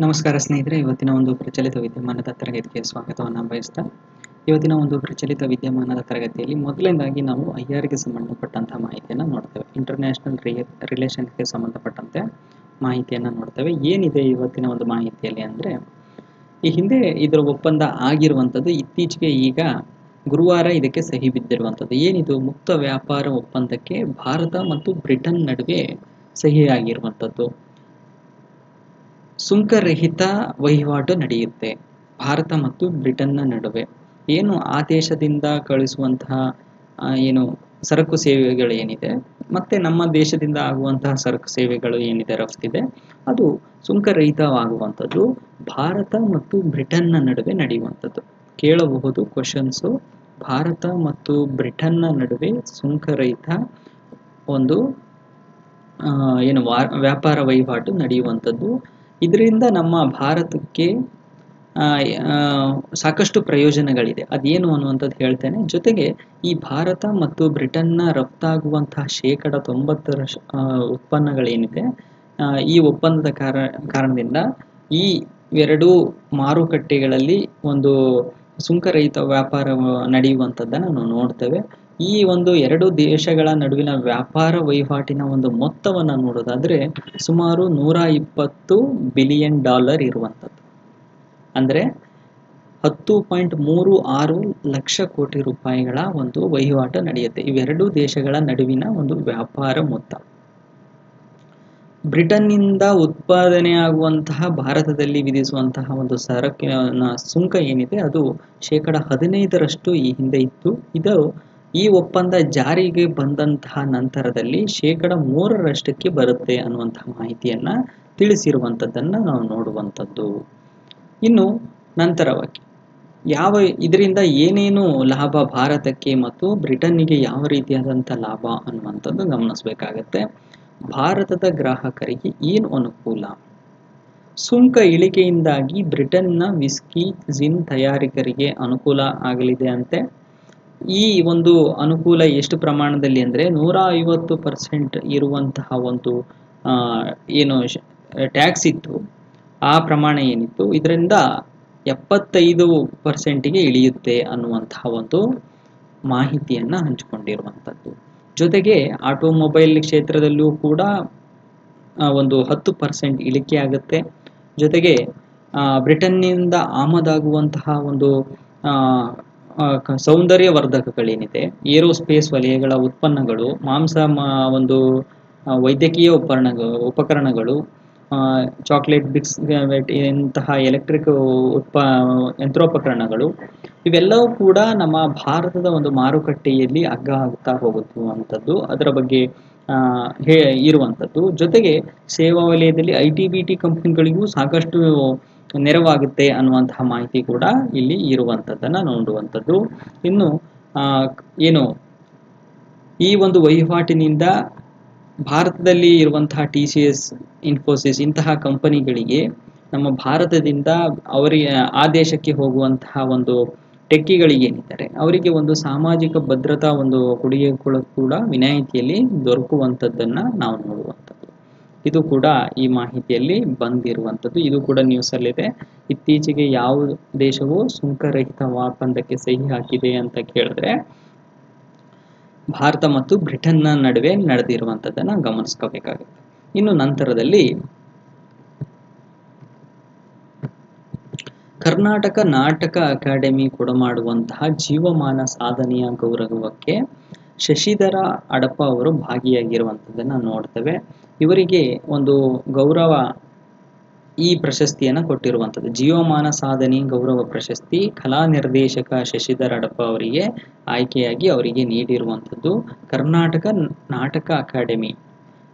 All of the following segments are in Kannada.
ನಮಸ್ಕಾರ ಸ್ನೇಹಿತರೆ, ಇವತ್ತಿನ ಒಂದು ಪ್ರಚಲಿತ ವಿದ್ಯಮಾನದ ತರಗತಿಗೆ ಸ್ವಾಗತವನ್ನು ಬಯಸ್ತಾ ಇವತ್ತಿನ ಒಂದು ಪ್ರಚಲಿತ ವಿದ್ಯಮಾನದ ತರಗತಿಯಲ್ಲಿ ಮೊದಲನೇದಾಗಿ ನಾವು ಐಆರ್ಗೆ ಸಂಬಂಧಪಟ್ಟಂತಹ ಮಾಹಿತಿಯನ್ನು ನೋಡ್ತೇವೆ. ಇಂಟರ್ನ್ಯಾಷನಲ್ ರಿಲೇಷನ್ಗೆ ಸಂಬಂಧಪಟ್ಟಂತೆ ಮಾಹಿತಿಯನ್ನು ನೋಡ್ತೇವೆ. ಏನಿದೆ ಇವತ್ತಿನ ಒಂದು ಮಾಹಿತಿಯಲ್ಲಿ ಅಂದರೆ, ಈ ಹಿಂದೆ ಇದರ ಒಪ್ಪಂದ ಆಗಿರುವಂಥದ್ದು, ಇತ್ತೀಚೆಗೆ ಈಗ ಗುರುವಾರ ಇದಕ್ಕೆ ಸಹಿ ಬಿದ್ದಿರುವಂಥದ್ದು. ಏನಿದು? ಮುಕ್ತ ವ್ಯಾಪಾರ ಒಪ್ಪಂದಕ್ಕೆ ಭಾರತ ಮತ್ತು ಬ್ರಿಟನ್ ನಡುವೆ ಸಹಿ ಆಗಿರುವಂಥದ್ದು. ಸುಂಕರಹಿತ ವಹಿವಾಟು ನಡೆಯುತ್ತೆ ಭಾರತ ಮತ್ತು ಬ್ರಿಟನ್ನ ನಡುವೆ. ಏನು ಆ ದೇಶದಿಂದ ಕಳಿಸುವಂತಹ ಏನು ಸರಕು ಸೇವೆಗಳು ಏನಿದೆ, ಮತ್ತೆ ನಮ್ಮ ದೇಶದಿಂದ ಆಗುವಂತಹ ಸರಕು ಸೇವೆಗಳು ಏನಿದೆ ರಫ್ತಿದೆ, ಅದು ಸುಂಕರಹಿತವಾಗುವಂಥದ್ದು ಭಾರತ ಮತ್ತು ಬ್ರಿಟನ್ನ ನಡುವೆ ನಡೆಯುವಂಥದ್ದು. ಕೇಳಬಹುದು ಕ್ವಶನ್ಸು, ಭಾರತ ಮತ್ತು ಬ್ರಿಟನ್ನ ನಡುವೆ ಸುಂಕರಹಿತ ಒಂದು ಏನು ವ್ಯಾಪಾರ ವಹಿವಾಟು ನಡೆಯುವಂಥದ್ದು. ಇದರಿಂದ ನಮ್ಮ ಭಾರತಕ್ಕೆ ಸಾಕಷ್ಟು ಪ್ರಯೋಜನಗಳಿದೆ. ಅದೇನು ಅನ್ನುವಂಥದ್ದು ಹೇಳ್ತೇನೆ. ಜೊತೆಗೆ ಈ ಭಾರತ ಮತ್ತು ಬ್ರಿಟನ್ನ ರಫ್ತಾಗುವಂತಹ 90% ಉತ್ಪನ್ನಗಳೇನಿದೆ, ಈ ಒಪ್ಪಂದದ ಕಾರಣದಿಂದ ಈ ಎರಡೂ ಮಾರುಕಟ್ಟೆಗಳಲ್ಲಿ ಒಂದು ಸುಂಕರಹಿತ ವ್ಯಾಪಾರ ನಡೆಯುವಂಥದ್ದನ್ನು ನಾವು ನೋಡ್ತೇವೆ. ಈ ಒಂದು ಎರಡು ದೇಶಗಳ ನಡುವಿನ ವ್ಯಾಪಾರ ವಹಿವಾಟಿನ ಒಂದು ಮೊತ್ತವನ್ನು ನೋಡೋದಾದ್ರೆ ಸುಮಾರು $120 ಬಿಲಿಯನ್ ಇರುವಂಥದ್ದು. ಅಂದರೆ 10.36 ಲಕ್ಷ ಕೋಟಿ ರೂಪಾಯಿಗಳ ಒಂದು ವಹಿವಾಟು ನಡೆಯುತ್ತೆ. ಇವೆರಡೂ ದೇಶಗಳ ನಡುವಿನ ಒಂದು ವ್ಯಾಪಾರ ಮೊತ್ತ. ಬ್ರಿಟನ್ನಿಂದ ಉತ್ಪಾದನೆಯಾಗುವಂತಹ ಭಾರತದಲ್ಲಿ ವಿಧಿಸುವಂತಹ ಒಂದು ಸರಕಿನ ಸುಂಕ ಏನಿದೆ, ಅದು 15% ಈ ಹಿಂದೆ ಇತ್ತು. ಇದು ಈ ಒಪ್ಪಂದ ಜಾರಿಗೆ ಬಂದಂತಹ ನಂತರದಲ್ಲಿ 3% ಬರುತ್ತೆ ಅನ್ನುವಂತಹ ಮಾಹಿತಿಯನ್ನ ತಿಳಿಸಿರುವಂಥದ್ದನ್ನು ನಾವು ನೋಡುವಂಥದ್ದು. ಇನ್ನು ನಂತರವಾಗಿ ಇದರಿಂದ ಏನೇನು ಲಾಭ ಭಾರತಕ್ಕೆ ಮತ್ತು ಬ್ರಿಟನ್ನಿಗೆ ಯಾವ ರೀತಿಯಾದಂಥ ಲಾಭ ಅನ್ನುವಂಥದ್ದು ಗಮನಿಸಬೇಕಾಗತ್ತೆ. ಭಾರತದ ಗ್ರಾಹಕರಿಗೆ ಏನು ಅನುಕೂಲ? ಸುಂಕ ಇಳಿಕೆಯಿಂದಾಗಿ ಬ್ರಿಟನ್ನ ವಿಸ್ಕಿ, ಜಿನ್ ತಯಾರಕರಿಗೆ ಅನುಕೂಲ ಆಗಲಿದೆ ಅಂತೆ. ಈ ಒಂದು ಅನುಕೂಲ ಎಷ್ಟು ಪ್ರಮಾಣದಲ್ಲಿ ಅಂದರೆ 150% ಇರುವಂತಹ ಒಂದು ಏನು ಟ್ಯಾಕ್ಸ್ ಇತ್ತು, ಆ ಪ್ರಮಾಣ ಏನಿತ್ತು ಇದರಿಂದ 75%ಗೆ ಇಳಿಯುತ್ತೆ ಅನ್ನುವಂತಹ ಒಂದು ಮಾಹಿತಿಯನ್ನ ಹಂಚಿಕೊಂಡಿರುವಂಥದ್ದು. ಜೊತೆಗೆ ಆಟೋಮೊಬೈಲ್ ಕ್ಷೇತ್ರದಲ್ಲೂ ಕೂಡ ಒಂದು 10% ಇಳಿಕೆ ಆಗುತ್ತೆ. ಜೊತೆಗೆ ಬ್ರಿಟನ್ನಿಂದ ಆಮದಾಗುವಂತಹ ಒಂದು ಸೌಂದರ್ಯವರ್ಧಕಗಳೇನಿದೆ, ಏರೋಸ್ಪೇಸ್ ವಲಯಗಳ ಉತ್ಪನ್ನಗಳು, ಒಂದು ವೈದ್ಯಕೀಯ ಉಪಕರಣಗಳು, ಚಾಕ್ಲೇಟ್ ಬಿಕ್ಸ್ ಇಂತಹ ಎಲೆಕ್ಟ್ರಿಕ್ ಯಂತ್ರೋಪಕರಣಗಳು, ಇವೆಲ್ಲವೂ ಕೂಡ ನಮ್ಮ ಭಾರತದ ಒಂದು ಮಾರುಕಟ್ಟೆಯಲ್ಲಿ ಆಗ್ತಾ ಹೋಗುವಂಥದ್ದು, ಅದರ ಬಗ್ಗೆ ಇರುವಂಥದ್ದು. ಜೊತೆಗೆ ಸೇವಾ ವಲಯದಲ್ಲಿ IT-BT ಕಂಪ್ನಿಗಳಿಗೂ ಸಾಕಷ್ಟು ನೆರವಾಗುತ್ತೆ ಅನ್ನುವಂತಹ ಮಾಹಿತಿ ಕೂಡ ಇಲ್ಲಿ ಇರುವಂಥದ್ದನ್ನು ನೋಡುವಂಥದ್ದು. ಇನ್ನು ಏನು ಈ ಒಂದು ವಹಿವಾಟಿನಿಂದ ಭಾರತದಲ್ಲಿ ಇರುವಂತಹ TCS, ಇನ್ಫೋಸಿಸ್ ಇಂತಹ ಕಂಪನಿಗಳಿಗೆ ನಮ್ಮ ಭಾರತದಿಂದ ಆ ದೇಶಕ್ಕೆ ಹೋಗುವಂತಹ ಒಂದು ಟೆಕ್ಕಿಗಳಿಗೇನಿದ್ದಾರೆ ಅವರಿಗೆ ಒಂದು ಸಾಮಾಜಿಕ ಭದ್ರತಾ ಒಂದು ಕೊಡುಗೆಗಳು ಕೂಡ ವಿನಾಯಿತಿಯಲ್ಲಿ ದೊರಕುವಂಥದ್ದನ್ನು ನಾವು ನೋಡುವಂಥದ್ದು. ಇದು ಕೂಡ ಈ ಮಾಹಿತಿಯಲ್ಲಿ ಬಂದಿರುವಂಥದ್ದು. ಇದು ಕೂಡ ನ್ಯೂಸಲ್ಲಿದೆ. ಇತ್ತೀಚೆಗೆ ಯಾವ ದೇಶವು ಸುಂಕರಹಿತ ಒಪ್ಪಂದಕ್ಕೆ ಸಹಿ ಹಾಕಿದೆ ಅಂತ ಕೇಳಿದ್ರೆ ಭಾರತ ಮತ್ತು ಬ್ರಿಟನ್ನ ನಡುವೆ ನಡೆದಿರುವಂಥದ್ದನ್ನು ಗಮನಿಸ್ಕೋಬೇಕಾಗುತ್ತೆ. ಇನ್ನು ನಂತರದಲ್ಲಿ ಕರ್ನಾಟಕ ನಾಟಕ ಅಕಾಡೆಮಿ ಕೊಡಮಾಡುವಂತಹ ಜೀವಮಾನ ಸಾಧನೆಯ ಗೌರವಕ್ಕೆ ಶಶಿಧರ ಅಡಪ ಅವರು ಭಾಗಿಯಾಗಿರುವಂಥದ್ದನ್ನು ನೋಡ್ತೇವೆ. ಇವರಿಗೆ ಒಂದು ಗೌರವ, ಈ ಪ್ರಶಸ್ತಿಯನ್ನು ಕೊಟ್ಟಿರುವಂಥದ್ದು ಜೀವಮಾನ ಸಾಧನೆ ಗೌರವ ಪ್ರಶಸ್ತಿ ಕಲಾ ನಿರ್ದೇಶಕ ಶಶಿಧರ ಅಡಪ ಅವರಿಗೆ ಆಯ್ಕೆಯಾಗಿ ಅವರಿಗೆ ನೀಡಿರುವಂಥದ್ದು. ಕರ್ನಾಟಕ ನಾಟಕ ಅಕಾಡೆಮಿ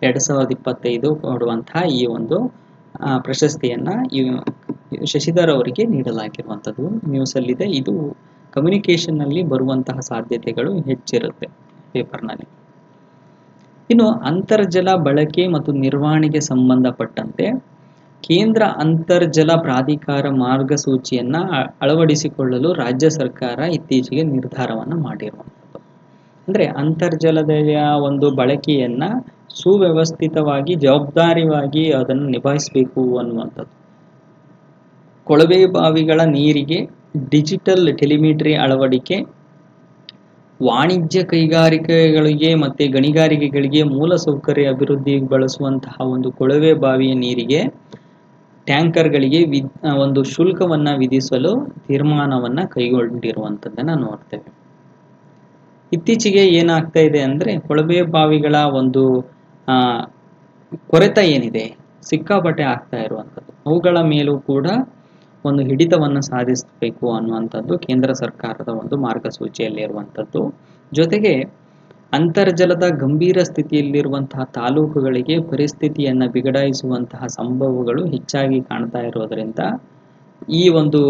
2025 ಕೊಡುವಂತಹ ಈ ಒಂದು ಪ್ರಶಸ್ತಿಯನ್ನ ಶಶಿಧರ್ ಅವರಿಗೆ ನೀಡಲಾಗಿರುವಂಥದ್ದು ನ್ಯೂಸಲ್ಲಿದೆ. ಇದು ಕಮ್ಯುನಿಕೇಷನ್ನಲ್ಲಿ ಬರುವಂತಹ ಸಾಧ್ಯತೆಗಳು ಹೆಚ್ಚಿರುತ್ತೆ ಪೇಪರ್ನಲ್ಲಿ. ಇನ್ನು ಅಂತರ್ಜಲ ಬಳಕೆ ಮತ್ತು ನಿರ್ವಹಣೆಗೆ ಸಂಬಂಧಪಟ್ಟಂತೆ ಕೇಂದ್ರ ಅಂತರ್ಜಲ ಪ್ರಾಧಿಕಾರ ಮಾರ್ಗಸೂಚಿಯನ್ನ ಅಳವಡಿಸಿಕೊಳ್ಳಲು ರಾಜ್ಯ ಸರ್ಕಾರ ಇತ್ತೀಚೆಗೆ ನಿರ್ಧಾರವನ್ನು ಮಾಡಿರುವಂಥದ್ದು. ಅಂದರೆ ಅಂತರ್ಜಲದ ಒಂದು ಬಳಕೆಯನ್ನ ಸುವ್ಯವಸ್ಥಿತವಾಗಿ ಜವಾಬ್ದಾರಿಯಾಗಿ ಅದನ್ನು ನಿಭಾಯಿಸಬೇಕು ಅನ್ನುವಂಥದ್ದು. ಕೊಳವೆ ಬಾವಿಗಳ ನೀರಿಗೆ ಡಿಜಿಟಲ್ ಟೆಲಿಮೆಟ್ರಿ ಅಳವಡಿಕೆ, ವಾಣಿಜ್ಯ ಕೈಗಾರಿಕೆಗಳಿಗೆ ಮತ್ತು ಗಣಿಗಾರಿಕೆಗಳಿಗೆ ಮೂಲಸೌಕರ್ಯ ಅಭಿವೃದ್ಧಿ ಬಳಸುವಂತಹ ಒಂದು ಕೊಳವೆ ಬಾವಿಯ ನೀರಿಗೆ ಟ್ಯಾಂಕರ್ಗಳಿಗೆ ಒಂದು ಶುಲ್ಕವನ್ನು ವಿಧಿಸಲು ತೀರ್ಮಾನವನ್ನು ಕೈಗೊಂಡಿರುವಂಥದ್ದನ್ನು ನೋಡ್ತೇವೆ. ಇತ್ತೀಚೆಗೆ ಏನಾಗ್ತಾ ಇದೆ ಅಂದರೆ ಕೊಳವೆ ಬಾವಿಗಳ ಒಂದು ಕೊರೆತ ಏನಿದೆ ಸಿಕ್ಕಾಪಟ್ಟೆ ಆಗ್ತಾ ಇರುವಂಥದ್ದು, ಅವುಗಳ ಮೇಲೂ ಕೂಡ ಒಂದು ಹಿಡಿತವನ್ನು ಸಾಧಿಸಬೇಕು ಅನ್ನುವಂಥದ್ದು ಕೇಂದ್ರ ಸರ್ಕಾರದ ಒಂದು ಮಾರ್ಗಸೂಚಿಯಲ್ಲಿರುವಂಥದ್ದು. ಜೊತೆಗೆ ಅಂತರ್ಜಲದ ಗಂಭೀರ ಸ್ಥಿತಿಯಲ್ಲಿರುವಂತಹ ತಾಲೂಕುಗಳಿಗೆ ಪರಿಸ್ಥಿತಿಯನ್ನು ಬಿಗಡಾಯಿಸುವಂತಹ ಸಂಭವಗಳು ಹೆಚ್ಚಾಗಿ ಕಾಣ್ತಾ ಇರೋದರಿಂದ ಈ ಒಂದು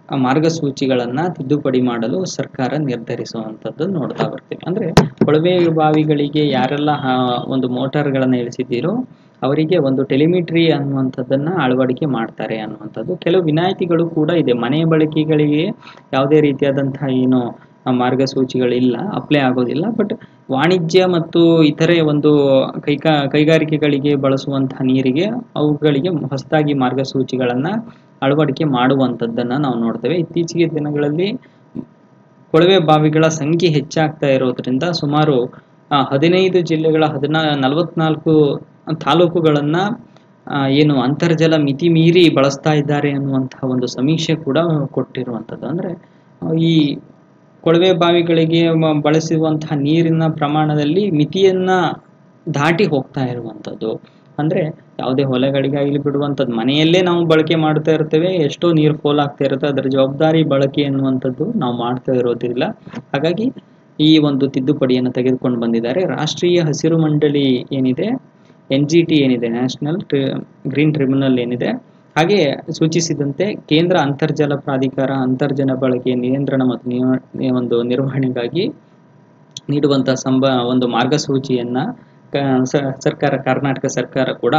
ಮಾರ್ಗಸೂಚಿಗಳನ್ನು ತಿದ್ದುಪಡಿ ಮಾಡಲು ಸರ್ಕಾರ ನಿರ್ಧರಿಸುವಂಥದ್ದು ನೋಡ್ತಾ ಬರ್ತೀವಿ. ಅಂದರೆ ಕೊಳವೆ ಬಾವಿಗಳಿಗೆ ಯಾರೆಲ್ಲ ಒಂದು ಮೋಟಾರ್ಗಳನ್ನು ಇಳಿಸಿದ್ದೀರೋ ಅವರಿಗೆ ಒಂದು ಟೆಲಿಮೆಟ್ರಿ ಅನ್ನುವಂಥದ್ದನ್ನು ಅಳವಡಿಕೆ ಮಾಡ್ತಾರೆ ಅನ್ನುವಂಥದ್ದು. ಕೆಲವು ವಿನಾಯಿತಿಗಳು ಕೂಡ ಇದೆ. ಮನೆ ಬಳಕೆಗಳಿಗೆ ಯಾವುದೇ ರೀತಿಯಾದಂತಹ ಏನು ಮಾರ್ಗಸೂಚಿಗಳಿಲ್ಲ, ಅಪ್ಲೈ ಆಗೋದಿಲ್ಲ. ಬಟ್ ವಾಣಿಜ್ಯ ಮತ್ತು ಇತರೆ ಒಂದು ಕೈಗಾರಿಕೆಗಳಿಗೆ ಬಳಸುವಂತಹ ನೀರಿಗೆ ಅವುಗಳಿಗೆ ಹೊಸದಾಗಿ ಮಾರ್ಗಸೂಚಿಗಳನ್ನು ಅಳವಡಿಕೆ ಮಾಡುವಂಥದ್ದನ್ನು ನಾವು ನೋಡ್ತೇವೆ. ಇತ್ತೀಚೆಗೆ ದಿನಗಳಲ್ಲಿ ಕೊಳವೆ ಬಾವಿಗಳ ಸಂಖ್ಯೆ ಹೆಚ್ಚಾಗ್ತಾ ಇರೋದ್ರಿಂದ ಸುಮಾರು 15 ಜಿಲ್ಲೆಗಳ 44 ತಾಲೂಕುಗಳನ್ನು ಏನು ಅಂತರ್ಜಲ ಮಿತಿ ಮೀರಿ ಬಳಸ್ತಾ ಇದ್ದಾರೆ ಅನ್ನುವಂತಹ ಒಂದು ಸಮೀಕ್ಷೆ ಕೂಡ ಕೊಟ್ಟಿರುವಂಥದ್ದು. ಅಂದರೆ ಈ ಕೊಳವೆ ಬಾವಿಗಳಿಗೆ ಬಳಸುವಂತಹ ನೀರಿನ ಪ್ರಮಾಣದಲ್ಲಿ ಮಿತಿಯನ್ನು ದಾಟಿ ಹೋಗ್ತಾ ಇರುವಂಥದ್ದು. ಅಂದರೆ ಯಾವುದೇ ಹೊಲಗಳಿಗಾಗಲಿ ಬಿಡುವಂಥದ್ದು, ಮನೆಯಲ್ಲೇ ನಾವು ಬಳಕೆ ಮಾಡ್ತಾ ಇರ್ತೇವೆ, ಎಷ್ಟೋ ನೀರು ಪೋಲಾಗ್ತಾ ಇರುತ್ತೆ, ಅದರ ಜವಾಬ್ದಾರಿ ಬಳಕೆ ಅನ್ನುವಂಥದ್ದು ನಾವು ಮಾಡ್ತಾ ಇರೋದಿಲ್ಲ. ಹಾಗಾಗಿ ಈ ಒಂದು ತಿದ್ದುಪಡಿಯನ್ನು ತೆಗೆದುಕೊಂಡು ಬಂದಿದ್ದಾರೆ. ರಾಷ್ಟ್ರೀಯ ಹಸಿರು ಮಂಡಳಿ ಏನಿದೆ, NGT ಏನಿದೆ, ನ್ಯಾಷನಲ್ ಗ್ರೀನ್ ಟ್ರಿಬ್ಯುನಲ್ ಏನಿದೆ, ಹಾಗೆ ಸೂಚಿಸಿದಂತೆ ಕೇಂದ್ರ ಅಂತರ್ಜಲ ಪ್ರಾಧಿಕಾರ ಅಂತರ್ಜಲ ಬಳಕೆಯ ನಿಯಂತ್ರಣ ಮತ್ತು ಒಂದು ನಿರ್ವಹಣೆಗಾಗಿ ನೀಡುವಂತಹ ಒಂದು ಮಾರ್ಗಸೂಚಿಯನ್ನು ಕರ್ನಾಟಕ ಸರ್ಕಾರ ಕೂಡ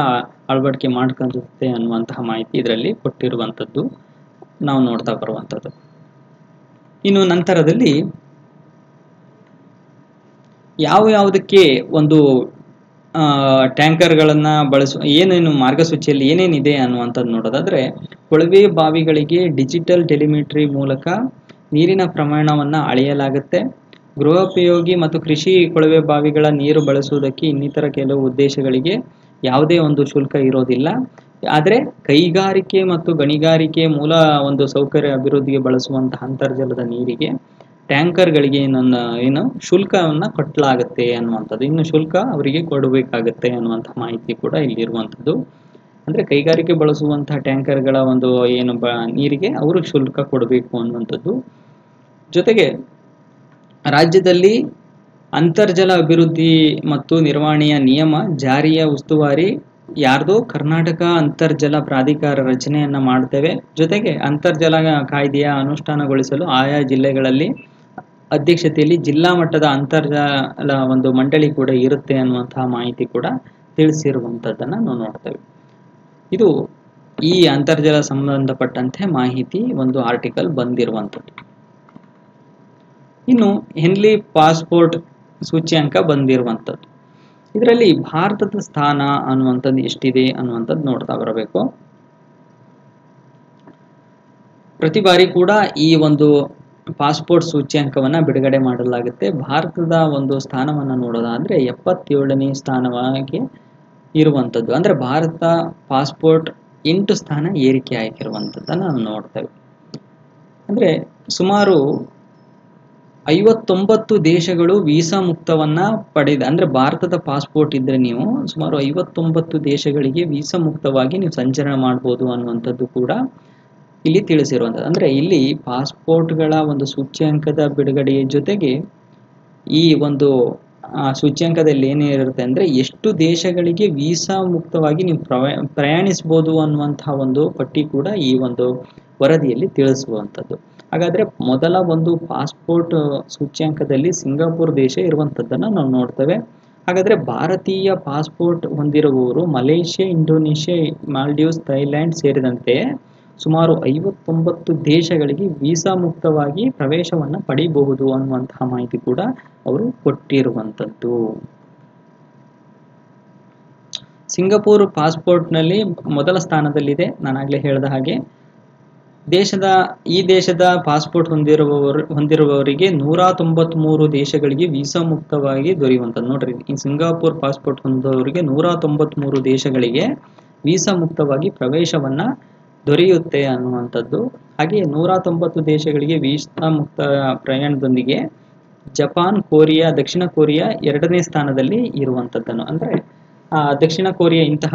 ಅಳವಡಿಕೆ ಮಾಡ್ಕೊಂಡಿರುತ್ತೆ ಅನ್ನುವಂತಹ ಮಾಹಿತಿ ಇದರಲ್ಲಿ ಕೊಟ್ಟಿರುವಂಥದ್ದು ನಾವು ನೋಡ್ತಾ ಬರುವಂಥದ್ದು. ಇನ್ನು ನಂತರದಲ್ಲಿ ಯಾವುದಕ್ಕೆ ಒಂದು ಟ್ಯಾಂಕರ್ಗಳನ್ನು ಏನೇನು ಮಾರ್ಗಸೂಚಿಯಲ್ಲಿ ಏನೇನಿದೆ ಅನ್ನುವಂಥದ್ದು ನೋಡೋದಾದ್ರೆ, ಕೊಳವೆ ಬಾವಿಗಳಿಗೆ ಡಿಜಿಟಲ್ ಟೆಲಿಮೆಟ್ರಿ ಮೂಲಕ ನೀರಿನ ಪ್ರಮಾಣವನ್ನು ಅಳೆಯಲಾಗುತ್ತೆ. ಗೃಹೋಪಯೋಗಿ ಮತ್ತು ಕೃಷಿ ಕೊಳವೆ ಬಾವಿಗಳ ನೀರು ಬಳಸುವುದಕ್ಕೆ ಇನ್ನಿತರ ಕೆಲವು ಉದ್ದೇಶಗಳಿಗೆ ಯಾವುದೇ ಒಂದು ಶುಲ್ಕ ಇರೋದಿಲ್ಲ. ಆದರೆ ಕೈಗಾರಿಕೆ ಮತ್ತು ಗಣಿಗಾರಿಕೆ ಮೂಲ ಒಂದು ಸೌಕರ್ಯ ಅಭಿವೃದ್ಧಿಗೆ ಬಳಸುವಂತಹ ಅಂತರ್ಜಲದ ನೀರಿಗೆ ಟ್ಯಾಂಕರ್ಗಳಿಗೆ ಏನು ಶುಲ್ಕವನ್ನು ಕಟ್ಟಲಾಗುತ್ತೆ ಅನ್ನುವಂಥದ್ದು. ಇನ್ನು ಶುಲ್ಕ ಅವರಿಗೆ ಕೊಡಬೇಕಾಗುತ್ತೆ ಅನ್ನುವಂಥ ಮಾಹಿತಿ ಕೂಡ ಇಲ್ಲಿರುವಂಥದ್ದು. ಅಂದರೆ ಕೈಗಾರಿಕೆ ಬಳಸುವಂತಹ ಟ್ಯಾಂಕರ್ಗಳ ಒಂದು ಏನು ನೀರಿಗೆ ಅವರು ಶುಲ್ಕ ಕೊಡಬೇಕು ಅನ್ನುವಂಥದ್ದು. ಜೊತೆಗೆ ರಾಜ್ಯದಲ್ಲಿ ಅಂತರ್ಜಲ ಅಭಿವೃದ್ಧಿ ಮತ್ತು ನಿರ್ವಹಣೆಯ ನಿಯಮ ಜಾರಿಯ ಉಸ್ತುವಾರಿ ಯಾರ್ದೋ ಕರ್ನಾಟಕ ಅಂತರ್ಜಲ ಪ್ರಾಧಿಕಾರ ರಚನೆಯನ್ನ ಮಾಡ್ತೇವೆ. ಜೊತೆಗೆ ಅಂತರ್ಜಲ ಕಾಯ್ದೆಯ ಅನುಷ್ಠಾನಗೊಳಿಸಲು ಆಯಾ ಜಿಲ್ಲೆಗಳಲ್ಲಿ ಅಧ್ಯಕ್ಷತೆಯಲ್ಲಿ ಜಿಲ್ಲಾ ಮಟ್ಟದ ಅಂತರ್ಜಲ ಒಂದು ಮಂಡಳಿ ಕೂಡ ಇರುತ್ತೆ ಅನ್ನುವಂತಹ ಮಾಹಿತಿ ಕೂಡ ತಿಳಿಸಿರುವಂಥದ್ದನ್ನ ನಾವು ನೋಡ್ತೇವೆ. ಇದು ಈ ಅಂತರ್ಜಲ ಸಂಬಂಧಪಟ್ಟಂತೆ ಮಾಹಿತಿ ಒಂದು ಆರ್ಟಿಕಲ್ ಬಂದಿರುವಂಥದ್ದು. ಇನ್ನು ಹೆನ್ಲಿ ಪಾಸ್ಪೋರ್ಟ್ ಸೂಚ್ಯಂಕ ಬಂದಿರುವಂಥದ್ದು. ಇದರಲ್ಲಿ ಭಾರತದ ಸ್ಥಾನ ಅನ್ನುವಂಥದ್ದು ಎಷ್ಟಿದೆ ಅನ್ನುವಂಥದ್ದು ನೋಡ್ತಾ ಬರಬೇಕು. ಪ್ರತಿ ಬಾರಿ ಕೂಡ ಈ ಒಂದು ಪಾಸ್ಪೋರ್ಟ್ ಸೂಚ್ಯಂಕವನ್ನು ಬಿಡುಗಡೆ ಮಾಡಲಾಗುತ್ತೆ. ಭಾರತದ ಒಂದು ಸ್ಥಾನವನ್ನು ನೋಡೋದಾದ್ರೆ 77ನೇ ಸ್ಥಾನವಾಗಿ ಇರುವಂಥದ್ದು. ಅಂದರೆ ಭಾರತ ಪಾಸ್ಪೋರ್ಟ್ 8 ಸ್ಥಾನ ಏರಿಕೆ ಆಗಿರುವಂಥದ್ದನ್ನು ನಾವು ನೋಡ್ತೇವೆ. ಅಂದರೆ ಸುಮಾರು 59 ದೇಶಗಳು ವೀಸಾ ಮುಕ್ತವನ್ನ ಪಡೆದ, ಅಂದ್ರೆ ಭಾರತದ ಪಾಸ್ಪೋರ್ಟ್ ಇದ್ರೆ ನೀವು ಸುಮಾರು 59 ದೇಶಗಳಿಗೆ ವೀಸಾ ಮುಕ್ತವಾಗಿ ನೀವು ಸಂಚಲನ ಮಾಡ್ಬೋದು ಅನ್ನುವಂಥದ್ದು ಕೂಡ ಇಲ್ಲಿ ತಿಳಿಸಿರುವಂಥದ್ದು. ಅಂದ್ರೆ ಇಲ್ಲಿ ಪಾಸ್ಪೋರ್ಟ್ಗಳ ಒಂದು ಸೂಚ್ಯಂಕದ ಬಿಡುಗಡೆಯ ಜೊತೆಗೆ ಈ ಒಂದು ಸೂಚ್ಯಂಕದಲ್ಲಿ ಏನಿರುತ್ತೆ ಅಂದ್ರೆ ಎಷ್ಟು ದೇಶಗಳಿಗೆ ವೀಸಾ ಮುಕ್ತವಾಗಿ ನೀವು ಪ್ರಯಾಣಿಸಬಹುದು ಅನ್ನುವಂತಹ ಒಂದು ಪಟ್ಟಿ ಕೂಡ ಈ ಒಂದು ವರದಿಯಲ್ಲಿ ತಿಳಿಸುವಂಥದ್ದು. ಹಾಗಾದ್ರೆ ಮೊದಲ ಒಂದು ಪಾಸ್ಪೋರ್ಟ್ ಸೂಚ್ಯಂಕದಲ್ಲಿ ಸಿಂಗಾಪುರ್ ದೇಶ ಇರುವಂಥದ್ದನ್ನು ನಾವು ನೋಡ್ತೇವೆ. ಹಾಗಾದ್ರೆ ಭಾರತೀಯ ಪಾಸ್ಪೋರ್ಟ್ ಹೊಂದಿರುವವರು ಮಲೇಷ್ಯಾ, ಇಂಡೋನೇಷ್ಯಾ, ಮಾಲ್ಡೀವ್ಸ್, ಥೈಲ್ಯಾಂಡ್ ಸೇರಿದಂತೆ ಸುಮಾರು 59 ದೇಶಗಳಿಗೆ ವೀಸಾ ಮುಕ್ತವಾಗಿ ಪ್ರವೇಶವನ್ನು ಪಡೆಯಬಹುದು ಅನ್ನುವಂತಹ ಮಾಹಿತಿ ಕೂಡ ಅವರು ಕೊಟ್ಟಿರುವಂಥದ್ದು. ಸಿಂಗಾಪುರ್ ಪಾಸ್ಪೋರ್ಟ್ನಲ್ಲಿ ಮೊದಲ ಸ್ಥಾನದಲ್ಲಿದೆ. ನಾನಾಗಲೇ ಹೇಳಿದ ಹಾಗೆ ಈ ದೇಶದ ಪಾಸ್ಪೋರ್ಟ್ ಹೊಂದಿರುವವರಿಗೆ 193 ದೇಶಗಳಿಗೆ ವೀಸಾ ಮುಕ್ತವಾಗಿ ದೊರೆಯುವಂಥದ್ದು. ನೋಡ್ರಿ, ಈ ಸಿಂಗಾಪುರ್ ಪಾಸ್ಪೋರ್ಟ್ ಹೊಂದಿದವರಿಗೆ 193 ದೇಶಗಳಿಗೆ ವೀಸಾ ಮುಕ್ತವಾಗಿ ಪ್ರವೇಶವನ್ನ ದೊರೆಯುತ್ತೆ ಅನ್ನುವಂಥದ್ದು. ಹಾಗೆ 190 ದೇಶಗಳಿಗೆ ವೀಸಾ ಮುಕ್ತ ಪ್ರಯಾಣದೊಂದಿಗೆ ಜಪಾನ್, ಕೊರಿಯಾ, ದಕ್ಷಿಣ ಕೊರಿಯಾ 2ನೇ ಸ್ಥಾನದಲ್ಲಿ ಇರುವಂಥದ್ದನ್ನು. ಅಂದ್ರೆ ದಕ್ಷಿಣ ಕೊರಿಯಾ ಇಂತಹ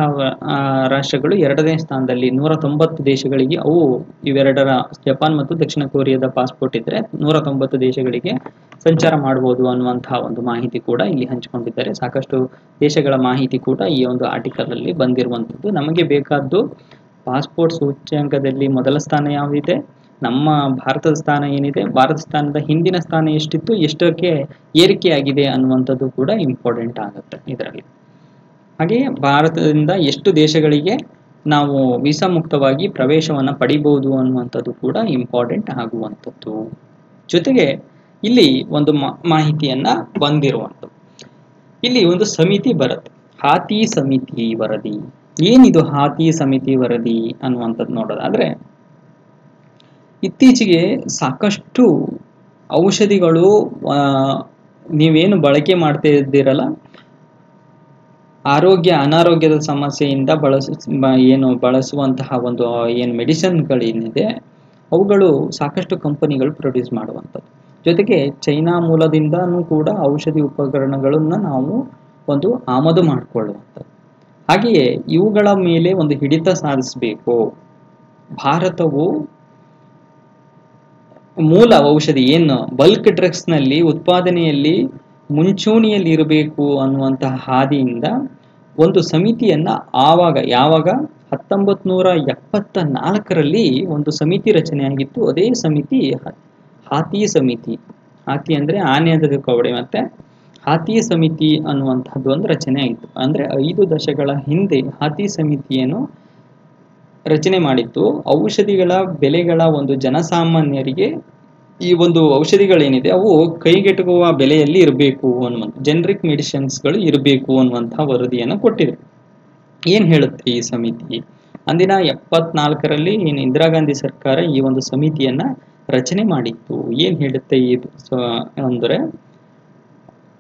ರಾಷ್ಟ್ರಗಳು 2ನೇ ಸ್ಥಾನದಲ್ಲಿ. 190 ದೇಶಗಳಿಗೆ ಇವೆರಡರ ಜಪಾನ್ ಮತ್ತು ದಕ್ಷಿಣ ಕೊರಿಯಾದ ಪಾಸ್ಪೋರ್ಟ್ ಇದ್ರೆ 190 ದೇಶಗಳಿಗೆ ಸಂಚಾರ ಮಾಡಬಹುದು ಅನ್ನುವಂತಹ ಒಂದು ಮಾಹಿತಿ ಕೂಡ ಇಲ್ಲಿ ಹಂಚಿಕೊಂಡಿದ್ದಾರೆ. ಸಾಕಷ್ಟು ದೇಶಗಳ ಮಾಹಿತಿ ಕೂಡ ಈ ಒಂದು ಆರ್ಟಿಕಲ್ ಅಲ್ಲಿ ಬಂದಿರುವಂಥದ್ದು. ನಮಗೆ ಬೇಕಾದ್ದು ಪಾಸ್ಪೋರ್ಟ್ ಸೂಚ್ಯಂಕದಲ್ಲಿ ಮೊದಲ ಸ್ಥಾನ ಯಾವಿದೆ, ನಮ್ಮ ಭಾರತದ ಸ್ಥಾನ ಏನಿದೆ, ಭಾರತ ಸ್ಥಾನದ ಹಿಂದಿನ ಸ್ಥಾನ ಎಷ್ಟಿತ್ತು, ಎಷ್ಟಕ್ಕೆ ಏರಿಕೆಯಾಗಿದೆ ಅನ್ನುವಂಥದ್ದು ಕೂಡ ಇಂಪಾರ್ಟೆಂಟ್ ಆಗುತ್ತೆ ಇದರಲ್ಲಿ. ಹಾಗೆಯೇ ಭಾರತದಿಂದ ಎಷ್ಟು ದೇಶಗಳಿಗೆ ನಾವು ವೀಸಾ ಮುಕ್ತವಾಗಿ ಪ್ರವೇಶವನ್ನು ಪಡಿಬಹುದು ಅನ್ನುವಂಥದ್ದು ಕೂಡ ಇಂಪಾರ್ಟೆಂಟ್ ಆಗುವಂಥದ್ದು. ಜೊತೆಗೆ ಇಲ್ಲಿ ಒಂದು ಮಾಹಿತಿಯನ್ನ ಬಂದಿರುವಂಥದ್ದು. ಇಲ್ಲಿ ಒಂದು ಸಮಿತಿ ಬರುತ್ತೆ, ಹಾತಿ ಸಮಿತಿ ವರದಿ. ಏನಿದು ಹಾತಿ ಸಮಿತಿ ವರದಿ ಅನ್ನುವಂಥದ್ದು ನೋಡೋದಾದ್ರೆ, ಇತ್ತೀಚೆಗೆ ಸಾಕಷ್ಟು ಔಷಧಿಗಳು ನೀವೇನು ಬಳಕೆ ಮಾಡ್ತಾ ಇದ್ದೀರಲ್ಲ, ಅನಾರೋಗ್ಯದ ಸಮಸ್ಯೆಯಿಂದ ಬಳಸುವಂತಹ ಒಂದು ಏನು ಮೆಡಿಸಿನ್ಗಳೇನಿದೆ ಅವುಗಳು ಸಾಕಷ್ಟು ಕಂಪನಿಗಳು ಪ್ರೊಡ್ಯೂಸ್ ಮಾಡುವಂಥದ್ದು. ಜೊತೆಗೆ ಚೈನಾ ಮೂಲದಿಂದನೂ ಕೂಡ ಔಷಧಿ ಉಪಕರಣಗಳನ್ನ ನಾವು ಒಂದು ಆಮದು ಮಾಡಿಕೊಳ್ಳುವಂಥದ್ದು. ಹಾಗೆಯೇ ಇವುಗಳ ಮೇಲೆ ಒಂದು ಹಿಡಿತ ಸಾಧಿಸಬೇಕು. ಭಾರತವು ಮೂಲ ಔಷಧಿ ಏನು ಬಲ್ಕ್ ಡ್ರಗ್ಸ್ ನಲ್ಲಿ ಉತ್ಪಾದನೆಯಲ್ಲಿ ಮುಂಚೂಣಿಯಲ್ಲಿ ಇರಬೇಕು ಅನ್ನುವಂತಹ ಹಾದಿಯಿಂದ ಒಂದು ಸಮಿತಿಯನ್ನ ಯಾವಾಗ 1974ರಲ್ಲಿ ಒಂದು ಸಮಿತಿ ರಚನೆಯಾಗಿತ್ತು. ಅದೇ ಸಮಿತಿ ಹಾತಿ ಸಮಿತಿ. ಹಾತಿ ಅಂದ್ರೆ ಆನೆ ಅದರ ಕವಡೆ, ಮತ್ತೆ ಹಾತಿ ಸಮಿತಿ ಅನ್ನುವಂತಹದ್ದು ಒಂದು ರಚನೆ ಆಯಿತು. ಅಂದ್ರೆ 5 ದಶಕಗಳ ಹಿಂದೆ ಹಾತಿ ಸಮಿತಿಯನ್ನು ರಚನೆ ಮಾಡಿತ್ತು. ಔಷಧಿಗಳ ಬೆಲೆಗಳ ಒಂದು ಜನಸಾಮಾನ್ಯರಿಗೆ ಈ ಒಂದು ಔಷಧಿಗಳೇನಿದೆ ಅವು ಕೈಗೆಟುಕುವ ಬೆಲೆಯಲ್ಲಿ ಇರಬೇಕು ಅನ್ನುವಂಥ ಜನರಿಕ್ ಮೆಡಿಸಿನ್ಸ್ಗಳು ಇರಬೇಕು ಅನ್ನುವಂತಹ ವರದಿಯನ್ನು ಕೊಟ್ಟಿದೆ. ಏನ್ ಹೇಳುತ್ತೆ ಈ ಸಮಿತಿ? ಅಂದಿನ 74ರಲ್ಲಿ ಇಂದಿರಾ ಗಾಂಧಿ ಸರ್ಕಾರ ಈ ಒಂದು ಸಮಿತಿಯನ್ನ ರಚನೆ ಮಾಡಿತ್ತು. ಏನ್ ಹೇಳುತ್ತೆ ಇದು ಅಂದ್ರೆ,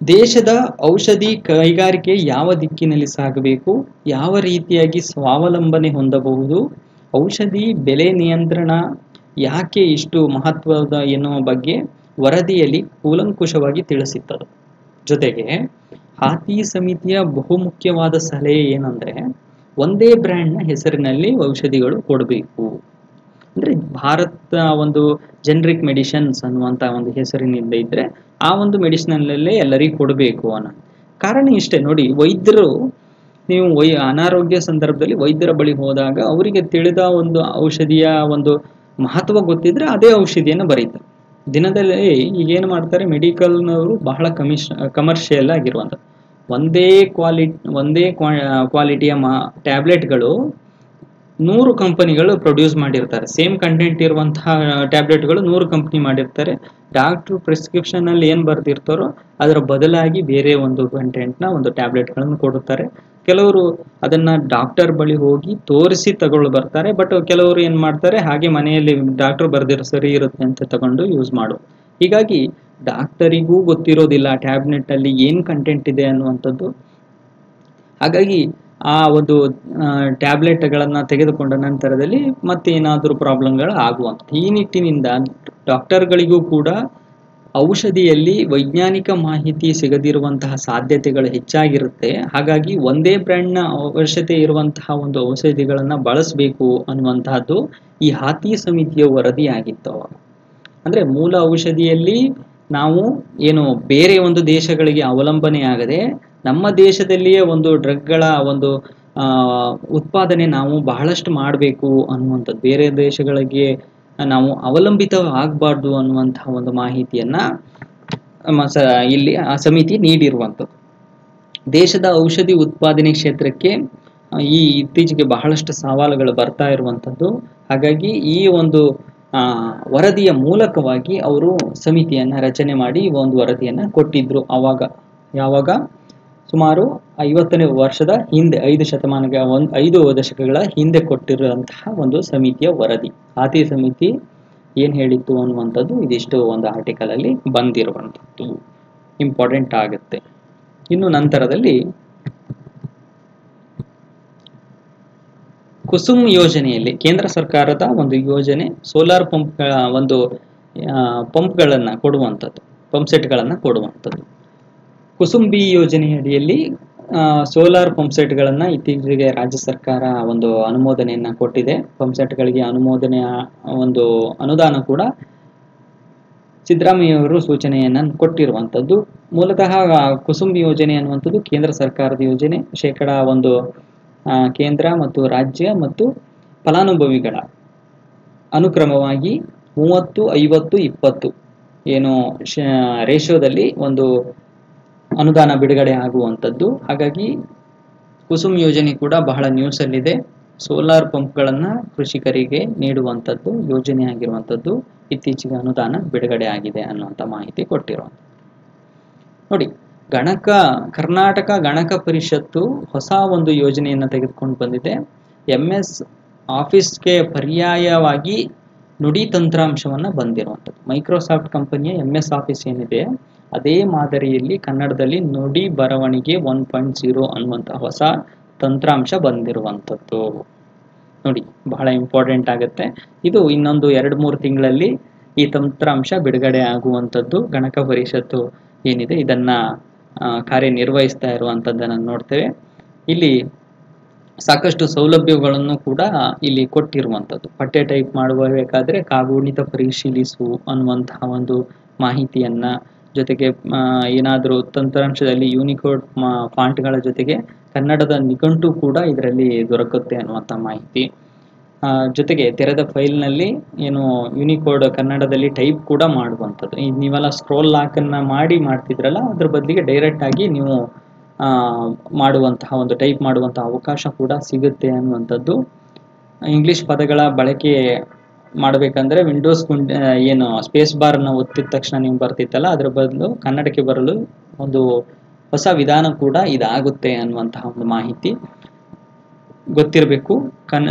ದೇಶದ ಔಷಧಿ ಕೈಗಾರಿಕೆ ಯಾವ ದಿಕ್ಕಿನಲ್ಲಿ ಸಾಗಬೇಕು, ಯಾವ ರೀತಿಯಾಗಿ ಸ್ವಾವಲಂಬನೆ ಹೊಂದಬಹುದು, ಔಷಧಿ ಬೆಲೆ ನಿಯಂತ್ರಣ ಯಾಕೆ ಇಷ್ಟು ಮಹತ್ವದ ಎನ್ನುವ ಬಗ್ಗೆ ವರದಿಯಲ್ಲಿ ಕೂಲಂಕುಷವಾಗಿ ತಿಳಿಸಿತ್ತದು. ಜೊತೆಗೆ ಹಾತಿ ಸಮಿತಿಯ ಬಹುಮುಖ್ಯವಾದ ಸಲಹೆ ಏನಂದ್ರೆ, ಒಂದೇ ಬ್ರ್ಯಾಂಡ್ನ ಹೆಸರಿನಲ್ಲಿ ಔಷಧಿಗಳು ಕೊಡಬೇಕು. ಅಂದ್ರೆ ಭಾರತ ಒಂದು ಜನರಿಕ್ ಮೆಡಿಸಿನ್ಸ್ ಅನ್ನುವಂತ ಒಂದು ಹೆಸರಿನಿಂದ ಇದ್ರೆ ಆ ಒಂದು ಮೆಡಿಸಿನಲ್ಲೇ ಎಲ್ಲರಿಗೂ ಕೊಡಬೇಕು ಅನ್ನೋ ಕಾರಣ ಇಷ್ಟೇ. ನೋಡಿ, ವೈದ್ಯರು, ನೀವು ಅನಾರೋಗ್ಯ ಸಂದರ್ಭದಲ್ಲಿ ವೈದ್ಯರ ಬಳಿ ಹೋದಾಗ ಅವರಿಗೆ ತಿಳಿದ ಒಂದು ಔಷಧಿಯ ಒಂದು ಮಹತ್ವ ಗೊತ್ತಿದ್ರೆ ಅದೇ ಔಷಧಿಯನ್ನು ಬರೀತಾರೆ. ದಿನದಲ್ಲಿ ಈಗೇನು ಮಾಡ್ತಾರೆ, ಮೆಡಿಕಲ್ನವರು ಬಹಳ ಕಮರ್ಷಿಯಲ್ ಆಗಿರುವಂಥದ್ದು ಒಂದೇ ಕ್ವಾಲಿಟಿಯ ಟ್ಯಾಬ್ಲೆಟ್ಗಳು 100 ಕಂಪನಿಗಳು ಪ್ರೊಡ್ಯೂಸ್ ಮಾಡಿರ್ತಾರೆ. ಸೇಮ್ ಕಂಟೆಂಟ್ ಇರುವಂತಹ ಟ್ಯಾಬ್ಲೆಟ್ಗಳು 100 ಕಂಪನಿ ಮಾಡಿರ್ತಾರೆ. ಡಾಕ್ಟರ್ ಪ್ರಿಸ್ಕ್ರಿಪ್ಷನ್ ಅಲ್ಲಿ ಏನ್ ಬರ್ದಿರ್ತಾರೋ ಅದರ ಬದಲಾಗಿ ಬೇರೆ ಒಂದು ಕಂಟೆಂಟ್ನ ಒಂದು ಟ್ಯಾಬ್ಲೆಟ್ಗಳನ್ನು ಕೊಡುತ್ತಾರೆ. ಕೆಲವರು ಅದನ್ನ ಡಾಕ್ಟರ್ ಬಳಿ ಹೋಗಿ ತೋರಿಸಿ ತಗೊಂಡು ಬರ್ತಾರೆ. ಬಟ್ ಕೆಲವರು ಏನ್ ಮಾಡ್ತಾರೆ, ಹಾಗೆ ಮನೆಯಲ್ಲಿ ಡಾಕ್ಟರ್ ಬರ್ದಿರೋ ಸರಿ ಇರುತ್ತೆ ಅಂತ ತಗೊಂಡು ಯೂಸ್ ಮಾಡು. ಹೀಗಾಗಿ ಡಾಕ್ಟರಿಗೂ ಗೊತ್ತಿರೋದಿಲ್ಲ ಟ್ಯಾಬ್ಲೆಟ್ ಅಲ್ಲಿ ಏನ್ ಕಂಟೆಂಟ್ ಇದೆ ಅನ್ನುವಂಥದ್ದು. ಹಾಗಾಗಿ ಆ ಒಂದು ಟ್ಯಾಬ್ಲೆಟ್ಗಳನ್ನ ತೆಗೆದುಕೊಂಡ ನಂತರದಲ್ಲಿ ಮತ್ತೇನಾದರೂ ಪ್ರಾಬ್ಲಮ್ಗಳು ಆಗುವಂಥದ್ದು. ಈ ನಿಟ್ಟಿನಿಂದ ಡಾಕ್ಟರ್ಗಳಿಗೂ ಕೂಡ ಔಷಧಿಯಲ್ಲಿ ವೈಜ್ಞಾನಿಕ ಮಾಹಿತಿ ಸಿಗದಿರುವಂತಹ ಸಾಧ್ಯತೆಗಳು ಹೆಚ್ಚಾಗಿರುತ್ತೆ. ಹಾಗಾಗಿ ಒಂದೇ ಬ್ರ್ಯಾಂಡ್ನ ಅವಶ್ಯಕತೆ ಇರುವಂತಹ ಒಂದು ಔಷಧಿಗಳನ್ನ ಬಳಸಬೇಕು ಅನ್ನುವಂತಹದ್ದು ಈ ಹಾತಿ ಸಮಿತಿಯ ವರದಿ ಆಗಿತ್ತು. ಅಂದ್ರೆ ಮೂಲ ಔಷಧಿಯಲ್ಲಿ ನಾವು ಏನು ಬೇರೆ ಒಂದು ದೇಶಗಳಿಗೆ ಅವಲಂಬನೆ ಆಗದೆ ನಮ್ಮ ದೇಶದಲ್ಲಿಯೇ ಒಂದು ಡ್ರಗ್ಗಳ ಒಂದು ಉತ್ಪಾದನೆ ನಾವು ಬಹಳಷ್ಟು ಮಾಡಬೇಕು ಅನ್ನುವಂಥದ್ದು, ಬೇರೆ ದೇಶಗಳಿಗೆ ನಾವು ಅವಲಂಬಿತ ಆಗಬಾರ್ದು ಅನ್ನುವಂತಹ ಒಂದು ಮಾಹಿತಿಯನ್ನ ಇಲ್ಲಿ ಆ ಸಮಿತಿ ನೀಡಿರುವಂಥದ್ದು. ದೇಶದ ಔಷಧಿ ಉತ್ಪಾದನೆ ಕ್ಷೇತ್ರಕ್ಕೆ ಇತ್ತೀಚೆಗೆ ಬಹಳಷ್ಟು ಸವಾಲುಗಳು ಬರ್ತಾ ಇರುವಂಥದ್ದು. ಹಾಗಾಗಿ ಈ ಒಂದು ವರದಿಯ ಮೂಲಕವಾಗಿ ಅವರು ಸಮಿತಿಯನ್ನ ರಚನೆ ಮಾಡಿ ಒಂದು ವರದಿಯನ್ನ ಕೊಟ್ಟಿದ್ರು. ಯಾವಾಗ ಸುಮಾರು 50ನೇ ವರ್ಷದ ಹಿಂದೆ 5 ದಶಕಗಳ ಹಿಂದೆ ಕೊಟ್ಟಿರುವಂತಹ ಒಂದು ಸಮಿತಿಯ ವರದಿ. ಆತಿ ಸಮಿತಿ ಏನ್ ಹೇಳಿತ್ತು ಅನ್ನುವಂಥದ್ದು ಇದಿಷ್ಟು ಒಂದು ಆರ್ಟಿಕಲ್ ಅಲ್ಲಿ ಬಂದಿರುವಂಥದ್ದು ಇಂಪಾರ್ಟೆಂಟ್ ಆಗುತ್ತೆ. ಇನ್ನು ನಂತರದಲ್ಲಿ ಕುಸುಮ್ ಯೋಜನೆಯಲ್ಲಿ ಕೇಂದ್ರ ಸರ್ಕಾರದ ಒಂದು ಯೋಜನೆ ಸೋಲಾರ್ ಪಂಪ್ಗಳನ್ನ ಕೊಡುವಂಥದ್ದು, ಪಂಪ್ ಸೆಟ್ಗಳನ್ನ ಕೊಡುವಂಥದ್ದು. ಕುಸುಮ್ ಬಿ ಯೋಜನೆಯಡಿಯಲ್ಲಿ ಸೋಲಾರ್ ಪಂಪ್ ಸೆಟ್ಗಳನ್ನ ಇತ್ತೀಚೆಗೆ ರಾಜ್ಯ ಸರ್ಕಾರ ಒಂದು ಅನುಮೋದನೆಯನ್ನ ಕೊಟ್ಟಿದೆ. ಪಂಪ್ ಸೆಟ್ಗಳಿಗೆ ಅನುಮೋದನೆಯ ಒಂದು ಅನುದಾನ ಕೂಡ ಸಿದ್ದರಾಮಯ್ಯವರು ಸೂಚನೆಯನ್ನ ಕೊಟ್ಟಿರುವಂಥದ್ದು. ಮೂಲತಃ ಕುಸುಮ್ ಯೋಜನೆ ಅನ್ನುವಂಥದ್ದು ಕೇಂದ್ರ ಸರ್ಕಾರದ ಯೋಜನೆ. ಶೇಕಡಾ ಒಂದು ಕೇಂದ್ರ ಮತ್ತು ರಾಜ್ಯ ಮತ್ತು ಫಲಾನುಭವಿಗಳ ಅನುಕ್ರಮವಾಗಿ 30-50-20 ಏನು ರೇಷಿಯೋದಲ್ಲಿ ಒಂದು ಅನುದಾನ ಬಿಡುಗಡೆ ಆಗುವಂಥದ್ದು. ಹಾಗಾಗಿ ಕುಸುಮ್ ಯೋಜನೆ ಕೂಡ ಬಹಳ ನ್ಯೂಸ್ ಅಲ್ಲಿದೆ. ಸೋಲಾರ್ ಪಂಪ್ಗಳನ್ನ ಕೃಷಿಕರಿಗೆ ನೀಡುವಂಥದ್ದು ಯೋಜನೆ ಆಗಿರುವಂಥದ್ದು. ಇತ್ತೀಚೆಗೆ ಅನುದಾನ ಬಿಡುಗಡೆ ಆಗಿದೆ ಅನ್ನುವಂಥ ಮಾಹಿತಿ ಕೊಟ್ಟಿರುವಂಥದ್ದು. ನೋಡಿ, ಕರ್ನಾಟಕ ಗಣಕ ಪರಿಷತ್ತು ಹೊಸ ಒಂದು ಯೋಜನೆಯನ್ನು ತೆಗೆದುಕೊಂಡು ಬಂದಿದೆ. MS ಆಫೀಸ್ಗೆ ಪರ್ಯಾಯವಾಗಿ ನುಡಿ ತಂತ್ರಾಂಶವನ್ನ ಬಂದಿರುವಂಥದ್ದು. ಮೈಕ್ರೋಸಾಫ್ಟ್ ಕಂಪನಿಯ MS ಆಫೀಸ್ ಏನಿದೆ ಅದೇ ಮಾದರಿಯಲ್ಲಿ ಕನ್ನಡದಲ್ಲಿ ನುಡಿ ಬರವಣಿಗೆ 1.0 ಅನ್ನುವಂತಹ ಹೊಸ ತಂತ್ರಾಂಶ ಬಂದಿರುವಂಥದ್ದು. ನೋಡಿ, ಬಹಳ ಇಂಪಾರ್ಟೆಂಟ್ ಆಗುತ್ತೆ ಇದು. ಇನ್ನೊಂದು 2-3 ತಿಂಗಳಲ್ಲಿ ಈ ತಂತ್ರಾಂಶ ಬಿಡುಗಡೆ ಆಗುವಂಥದ್ದು. ಗಣಕ ಪರಿಷತ್ತು ಏನಿದೆ ಇದನ್ನ ಕಾರ್ಯನಿರ್ವಹಿಸ್ತಾ ಇರುವಂಥದ್ದನ್ನು ನೋಡ್ತೇವೆ. ಇಲ್ಲಿ ಸಾಕಷ್ಟು ಸೌಲಭ್ಯಗಳನ್ನು ಕೂಡ ಇಲ್ಲಿ ಕೊಟ್ಟಿರುವಂಥದ್ದು. ಪಠ್ಯ ಟೈಪ್ ಮಾಡಬೇಕಾದ್ರೆ ಕಾಗುಣಿತ ಪರಿಶೀಲಿಸು ಅನ್ನುವಂತಹ ಒಂದು ಮಾಹಿತಿಯನ್ನ, ಜೊತೆಗೆ ಏನಾದರೂ ತಂತ್ರಾಂಶದಲ್ಲಿ ಯೂನಿಕೋಡ್ ಫಾಂಟ್ಗಳ ಜೊತೆಗೆ ಕನ್ನಡದ ನಿಘಂಟು ಕೂಡ ಇದರಲ್ಲಿ ದೊರಕುತ್ತೆ ಅನ್ನುವಂಥ ಮಾಹಿತಿ. ಜೊತೆಗೆ ತೆರೆದ ಫೈಲ್ನಲ್ಲಿ ಏನು ಯೂನಿಕೋಡ್ ಕನ್ನಡದಲ್ಲಿ ಟೈಪ್ ಕೂಡ ಮಾಡುವಂಥದ್ದು. ನೀವೆಲ್ಲ ಸ್ಕ್ರೋಲ್ ಲಾಕನ್ನು ಮಾಡ್ತಿದ್ರಲ್ಲ, ಅದ್ರ ಬದಲಿಗೆ ಡೈರೆಕ್ಟ್ ಆಗಿ ನೀವು ಮಾಡುವಂತಹ ಒಂದು ಟೈಪ್ ಮಾಡುವಂತಹ ಅವಕಾಶ ಕೂಡ ಸಿಗುತ್ತೆ ಅನ್ನುವಂಥದ್ದು. ಇಂಗ್ಲಿಷ್ ಪದಗಳ ಬಳಕೆ ಮಾಡಬೇಕಂದ್ರೆ ವಿಂಡೋಸ್ ಏನು ಸ್ಪೇಸ್ ಬಾರ್ನ ಒತ್ತಿದ ತಕ್ಷಣ ನೀವು ಬರ್ತಿತ್ತಲ್ಲ, ಅದರ ಬದಲು ಕನ್ನಡಕ್ಕೆ ಬರಲು ಒಂದು ಹೊಸ ವಿಧಾನ ಕೂಡ ಇದಾಗುತ್ತೆ ಅನ್ನುವಂತಹ ಒಂದು ಮಾಹಿತಿ ಗೊತ್ತಿರಬೇಕು.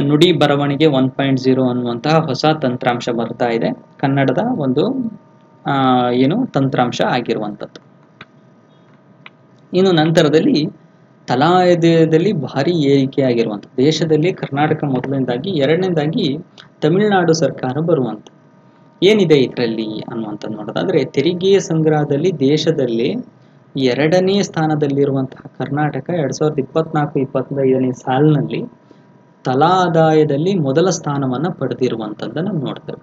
ನುಡಿ ಬರವಣಿಗೆ 1.0 ಅನ್ನುವಂತಹ ಹೊಸ ತಂತ್ರಾಂಶ ಬರ್ತಾ ಇದೆ, ಕನ್ನಡದ ಒಂದು ಏನು ತಂತ್ರಾಂಶ ಆಗಿರುವಂಥದ್ದು. ಇನ್ನು ನಂತರದಲ್ಲಿ ತಲಾದಾಯದಲ್ಲಿ ಭಾರಿ ಏರಿಕೆ ಆಗಿರುವಂಥದ್ದು. ದೇಶದಲ್ಲಿ ಕರ್ನಾಟಕ ಮೊದಲನೇದಾಗಿ, ಎರಡನೇದಾಗಿ ತಮಿಳುನಾಡು ಸರ್ಕಾರ ಬರುವಂಥ ಏನಿದೆ ಇದರಲ್ಲಿ ಅನ್ನುವಂಥದ್ದು ನೋಡೋದಾದ್ರೆ, ತೆರಿಗೆಯ ಸಂಗ್ರಹದಲ್ಲಿ ದೇಶದಲ್ಲಿ 2ನೇ ಸ್ಥಾನದಲ್ಲಿರುವಂತಹ ಕರ್ನಾಟಕ 2024-25ನೇ ಸಾಲಿನಲ್ಲಿ ತಲಾ ಆದಾಯದಲ್ಲಿ ಮೊದಲ ಸ್ಥಾನವನ್ನ ಪಡೆದಿರುವಂಥದ್ದನ್ನು ನೋಡ್ತೇವೆ.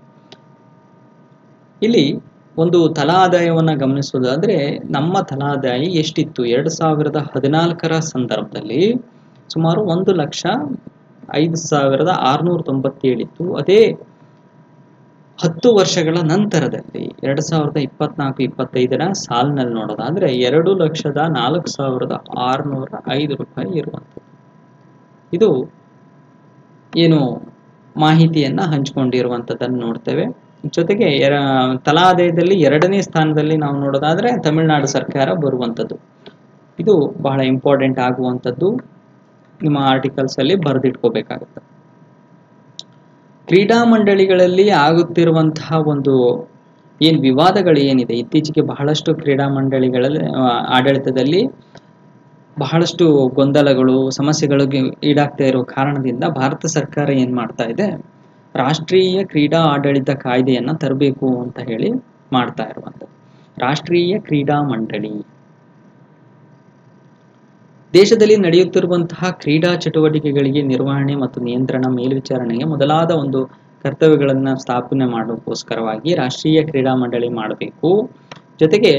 ಇಲ್ಲಿ ಒಂದು ತಲಾ ಆದಾಯವನ್ನ ಗಮನಿಸೋದಾದ್ರೆ, ನಮ್ಮ ತಲಾ ಆದಾಯ ಎಷ್ಟಿತ್ತು 2014ರ ಸಂದರ್ಭದಲ್ಲಿ ಸುಮಾರು 1,05,697 ಇತ್ತು. ಅದೇ 10 ವರ್ಷಗಳ ನಂತರದಲ್ಲಿ 2024-25ರ ಸಾಲಿನಲ್ಲಿ ನೋಡೋದಾದ್ರೆ 2,04,605 ರೂಪಾಯಿ ಇರುವಂಥದ್ದು. ಇದು ಏನು ಮಾಹಿತಿಯನ್ನ ಹಂಚಿಕೊಂಡಿರುವಂಥದ್ದನ್ನು ನೋಡ್ತೇವೆ. ಜೊತೆಗೆ ತಲಾ ಆದಾಯದಲ್ಲಿ 2ನೇ ಸ್ಥಾನದಲ್ಲಿ ನಾವು ನೋಡೋದಾದ್ರೆ ತಮಿಳುನಾಡು ಸರ್ಕಾರ ಬರುವಂಥದ್ದು. ಇದು ಬಹಳ ಇಂಪಾರ್ಟೆಂಟ್ ಆಗುವಂಥದ್ದು, ನಿಮ್ಮ ಆರ್ಟಿಕಲ್ಸ್ ಅಲ್ಲಿ ಬರೆದಿಟ್ಕೋಬೇಕಾಗುತ್ತೆ. ಕ್ರೀಡಾ ಮಂಡಳಿಗಳಲ್ಲಿ ಆಗುತ್ತಿರುವಂತಹ ಒಂದು ವಿವಾದಗಳು ಏನಿದೆ, ಇತ್ತೀಚೆಗೆ ಬಹಳಷ್ಟು ಕ್ರೀಡಾ ಮಂಡಳಿಗಳಲ್ಲಿ ಆಡಳಿತದಲ್ಲಿ ಬಹಳಷ್ಟು ಗೊಂದಲಗಳು, ಸಮಸ್ಯೆಗಳಿಗೆ ಈಡಾಗ್ತಾ ಇರೋ ಕಾರಣದಿಂದ ಭಾರತ ಸರ್ಕಾರ ಏನ್ ಮಾಡ್ತಾ ಇದೆ, ರಾಷ್ಟ್ರೀಯ ಕ್ರೀಡಾ ಆಡಳಿತ ಕಾಯ್ದೆಯನ್ನ ತರಬೇಕು ಅಂತ ಹೇಳಿ ಮಾಡ್ತಾ ಇರುವಂಥದ್ದು. ರಾಷ್ಟ್ರೀಯ ಕ್ರೀಡಾ ಮಂಡಳಿ ದೇಶದಲ್ಲಿ ನಡೆಯುತ್ತಿರುವಂತಹ ಕ್ರೀಡಾ ಚಟುವಟಿಕೆಗಳಿಗೆ ನಿರ್ವಹಣೆ ಮತ್ತು ನಿಯಂತ್ರಣ, ಮೇಲ್ವಿಚಾರಣೆಗೆ ಮೊದಲಾದ ಒಂದು ಕರ್ತವ್ಯಗಳನ್ನ ಸ್ಥಾಪನೆ ಮಾಡೋಕ್ಕೋಸ್ಕರವಾಗಿ ರಾಷ್ಟ್ರೀಯ ಕ್ರೀಡಾ ಮಂಡಳಿ ಮಾಡಬೇಕು. ಜೊತೆಗೆ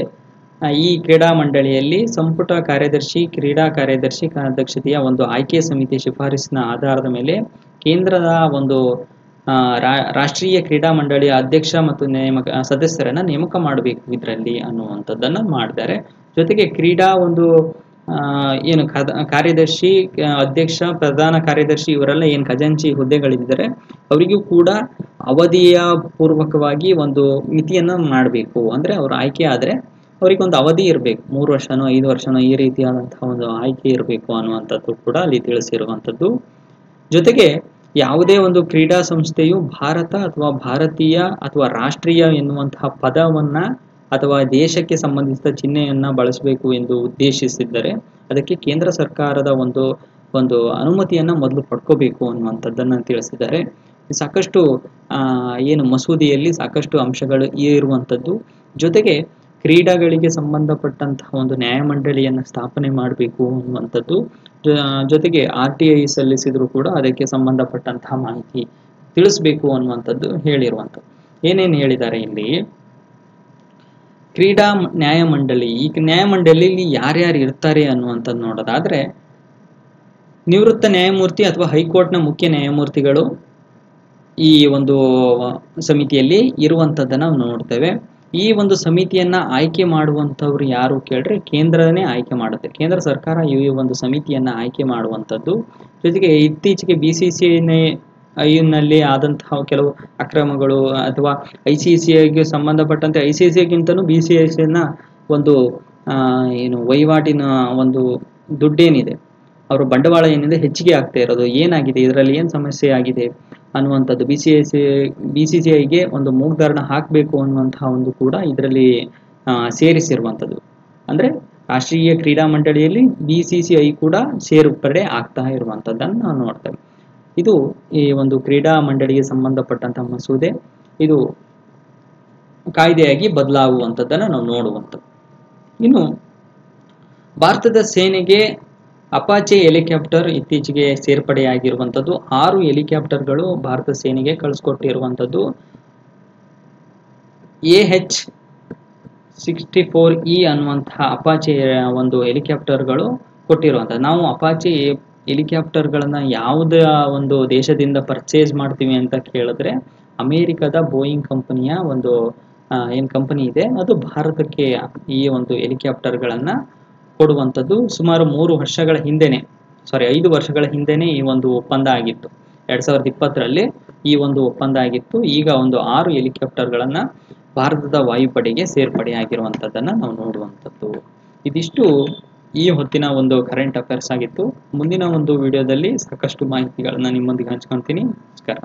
ಈ ಕ್ರೀಡಾ ಮಂಡಳಿಯಲ್ಲಿ ಸಂಪುಟ ಕಾರ್ಯದರ್ಶಿ, ಕ್ರೀಡಾ ಕಾರ್ಯದರ್ಶಿ ಅಧ್ಯಕ್ಷತೆಯ ಒಂದು ಆಯ್ಕೆ ಸಮಿತಿ ಶಿಫಾರಸಿನ ಆಧಾರದ ಮೇಲೆ ಕೇಂದ್ರದ ಒಂದು ರಾಷ್ಟ್ರೀಯ ಕ್ರೀಡಾ ಮಂಡಳಿಯ ಅಧ್ಯಕ್ಷ ಮತ್ತು ಸದಸ್ಯರನ್ನ ನೇಮಕ ಮಾಡಬೇಕು ಇದರಲ್ಲಿ ಅನ್ನುವಂಥದ್ದನ್ನ ಮಾಡಿದ್ದಾರೆ. ಜೊತೆಗೆ ಕ್ರೀಡಾ ಒಂದು ಕಾರ್ಯದರ್ಶಿ, ಅಧ್ಯಕ್ಷ, ಪ್ರಧಾನ ಕಾರ್ಯದರ್ಶಿ ಇವರೆಲ್ಲ ಖಜಾಂಚಿ ಹುದ್ದೆಗಳಿದ್ದಾರೆ, ಅವರಿಗೂ ಕೂಡ ಅವಧಿಯ ಪೂರ್ವಕವಾಗಿ ಒಂದು ಮಿತಿಯನ್ನ ಮಾಡಬೇಕು. ಅಂದ್ರೆ ಅವರು ಆಯ್ಕೆ ಆದ್ರೆ ಅವರಿಗೊಂದು ಅವಧಿ ಇರಬೇಕು, 3 ವರ್ಷನೋ 5 ವರ್ಷನೋ ಈ ರೀತಿಯಾದಂತಹ ಒಂದು ಆಯ್ಕೆ ಇರಬೇಕು ಅನ್ನುವಂಥದ್ದು ಕೂಡ ಅಲ್ಲಿ ತಿಳಿಸಿರುವಂಥದ್ದು. ಜೊತೆಗೆ ಯಾವುದೇ ಒಂದು ಕ್ರೀಡಾ ಸಂಸ್ಥೆಯು ಭಾರತ ಅಥವಾ ಭಾರತೀಯ ಅಥವಾ ರಾಷ್ಟ್ರೀಯ ಎನ್ನುವಂತಹ ಪದವನ್ನ ಅಥವಾ ದೇಶಕ್ಕೆ ಸಂಬಂಧಿಸಿದ ಚಿಹ್ನೆಯನ್ನ ಬಳಸಬೇಕು ಎಂದು ಉದ್ದೇಶಿಸಿದ್ದರೆ ಅದಕ್ಕೆ ಕೇಂದ್ರ ಸರ್ಕಾರದ ಒಂದು ಅನುಮತಿಯನ್ನ ಮೊದಲು ಪಡ್ಕೋಬೇಕು ಅನ್ನುವಂಥದ್ದನ್ನ ತಿಳಿಸಿದ್ದಾರೆ. ಸಾಕಷ್ಟು ಏನು ಮಸೂದೆಯಲ್ಲಿ ಸಾಕಷ್ಟು ಅಂಶಗಳು ಇರುವಂಥದ್ದು. ಜೊತೆಗೆ ಕ್ರೀಡಾಗಳಿಗೆ ಸಂಬಂಧಪಟ್ಟಂತಹ ಒಂದು ನ್ಯಾಯಮಂಡಳಿಯನ್ನು ಸ್ಥಾಪನೆ ಮಾಡಬೇಕು ಅನ್ನುವಂಥದ್ದು. ಜೊತೆಗೆ RTI ಸಲ್ಲಿಸಿದ್ರು ಕೂಡ ಅದಕ್ಕೆ ಸಂಬಂಧಪಟ್ಟಂತಹ ಮಾಹಿತಿ ತಿಳಿಸ್ಬೇಕು ಅನ್ನುವಂಥದ್ದು ಹೇಳಿರುವಂಥದ್ದು. ಏನೇನು ಹೇಳಿದ್ದಾರೆ ಇಲ್ಲಿ, ಕ್ರೀಡಾ ನ್ಯಾಯಮಂಡಳಿ, ಈ ನ್ಯಾಯಮಂಡಳಿಯಲ್ಲಿ ಯಾರ್ಯಾರು ಇರ್ತಾರೆ ಅನ್ನುವಂಥದ್ದು ನೋಡೋದಾದ್ರೆ, ನಿವೃತ್ತ ನ್ಯಾಯಮೂರ್ತಿ ಅಥವಾ ಹೈಕೋರ್ಟ್ನ ಮುಖ್ಯ ನ್ಯಾಯಮೂರ್ತಿಗಳು ಈ ಒಂದು ಸಮಿತಿಯಲ್ಲಿ ಇರುವಂಥದ್ದನ್ನು ನಾವು ನೋಡ್ತೇವೆ. ಈ ಒಂದು ಸಮಿತಿಯನ್ನ ಆಯ್ಕೆ ಮಾಡುವಂಥವ್ರು ಯಾರು ಕೇಳಿದ್ರೆ ಕೇಂದ್ರನೇ ಆಯ್ಕೆ ಮಾಡುತ್ತೆ. ಕೇಂದ್ರ ಸರ್ಕಾರ ಈ ಒಂದು ಸಮಿತಿಯನ್ನ ಆಯ್ಕೆ ಮಾಡುವಂಥದ್ದು. ಜೊತೆಗೆ ಇತ್ತೀಚೆಗೆ BCCI ಆದಂತಹ ಕೆಲವು ಅಕ್ರಮಗಳು ಅಥವಾ ICCIಗೆ ಸಂಬಂಧಪಟ್ಟಂತೆ ICCIಗಿಂತಲೂ BCCIನ ಒಂದು ಏನು ವಹಿವಾಟಿನ ಒಂದು ದುಡ್ಡೇನಿದೆ, ಅವರ ಬಂಡವಾಳ ಏನಿದೆ ಹೆಚ್ಚಿಗೆ ಆಗ್ತಾ ಇರೋದು ಏನಾಗಿದೆ, ಇದರಲ್ಲಿ ಏನು ಸಮಸ್ಯೆ ಆಗಿದೆ ಅನ್ನುವಂಥದ್ದು BCCIಗೆ ಒಂದು ಮೂಗ್ದಾರಣ ಹಾಕಬೇಕು ಅನ್ನುವಂತಹ ಒಂದು ಕೂಡ ಇದರಲ್ಲಿ ಸೇರಿಸಿರುವಂಥದ್ದು. ಅಂದ್ರೆ ರಾಷ್ಟ್ರೀಯ ಕ್ರೀಡಾ ಮಂಡಳಿಯಲ್ಲಿ BCCI ಕೂಡ ಸೇರ್ಪಡೆ ಆಗ್ತಾ ಇರುವಂಥದ್ದನ್ನು ನಾವು ನೋಡ್ತೇವೆ. ಇದು ಈ ಒಂದು ಕ್ರೀಡಾ ಮಂಡಳಿಗೆ ಸಂಬಂಧಪಟ್ಟಂತಹ ಮಸೂದೆ, ಇದು ಕಾಯ್ದೆಯಾಗಿ ಬದಲಾಗುವಂಥದ್ದನ್ನು ನಾವು ನೋಡುವಂಥದ್ದು. ಇನ್ನು ಭಾರತದ ಸೇನೆಗೆ ಅಪಾಚೆ ಹೆಲಿಕಾಪ್ಟರ್ ಇತ್ತೀಚೆಗೆ ಸೇರ್ಪಡೆಯಾಗಿರುವಂಥದ್ದು. 6 ಹೆಲಿಕಾಪ್ಟರ್ಗಳು ಭಾರತ ಸೇನೆಗೆ ಕಳಿಸ್ಕೊಟ್ಟಿರುವಂಥದ್ದು. AH-64E ಅನ್ನುವಂತಹ ಅಪಾಚೆ ಒಂದು ಹೆಲಿಕಾಪ್ಟರ್ಗಳು ಕೊಟ್ಟಿರುವಂಥದ್ದು. ನಾವು ಅಪಾಚೆ ಹೆಲಿಕಾಪ್ಟರ್ಗಳನ್ನ ಯಾವುದೇ ಒಂದು ದೇಶದಿಂದ ಪರ್ಚೇಸ್ ಮಾಡ್ತೀವಿ ಅಂತ ಕೇಳಿದ್ರೆ ಅಮೇರಿಕದ ಬೋಯಿಂಗ್ ಕಂಪನಿಯ ಒಂದು ಏನು ಕಂಪನಿ ಇದೆ ಅದು ಭಾರತಕ್ಕೆ ಈ ಒಂದು ಹೆಲಿಕಾಪ್ಟರ್ಗಳನ್ನ ಕೊಡುವಂಥದ್ದು. ಸುಮಾರು 5 ವರ್ಷಗಳ ಹಿಂದೆನೆ ಈ ಒಂದು ಒಪ್ಪಂದ ಆಗಿತ್ತು. 2020ರಲ್ಲಿ ಈ ಒಂದು ಒಪ್ಪಂದ ಆಗಿತ್ತು. ಈಗ ಒಂದು 6 ಹೆಲಿಕಾಪ್ಟರ್ಗಳನ್ನ ಭಾರತದ ವಾಯುಪಡೆಗೆ ಸೇರ್ಪಡೆಯಾಗಿರುವಂಥದ್ದನ್ನ ನಾವು ನೋಡುವಂಥದ್ದು. ಇದಿಷ್ಟು ಈ ಹೊತ್ತಿನ ಒಂದು ಕರೆಂಟ್ ಅಫೇರ್ಸ್ ಆಗಿತ್ತು. ಮುಂದಿನ ಒಂದು ವಿಡಿಯೋದಲ್ಲಿ ಸಾಕಷ್ಟು ಮಾಹಿತಿಗಳನ್ನ ನಿಮ್ಮೊಂದಿಗೆ ಹಂಚ್ಕೊಳ್ತೀನಿ. ನಮಸ್ಕಾರ.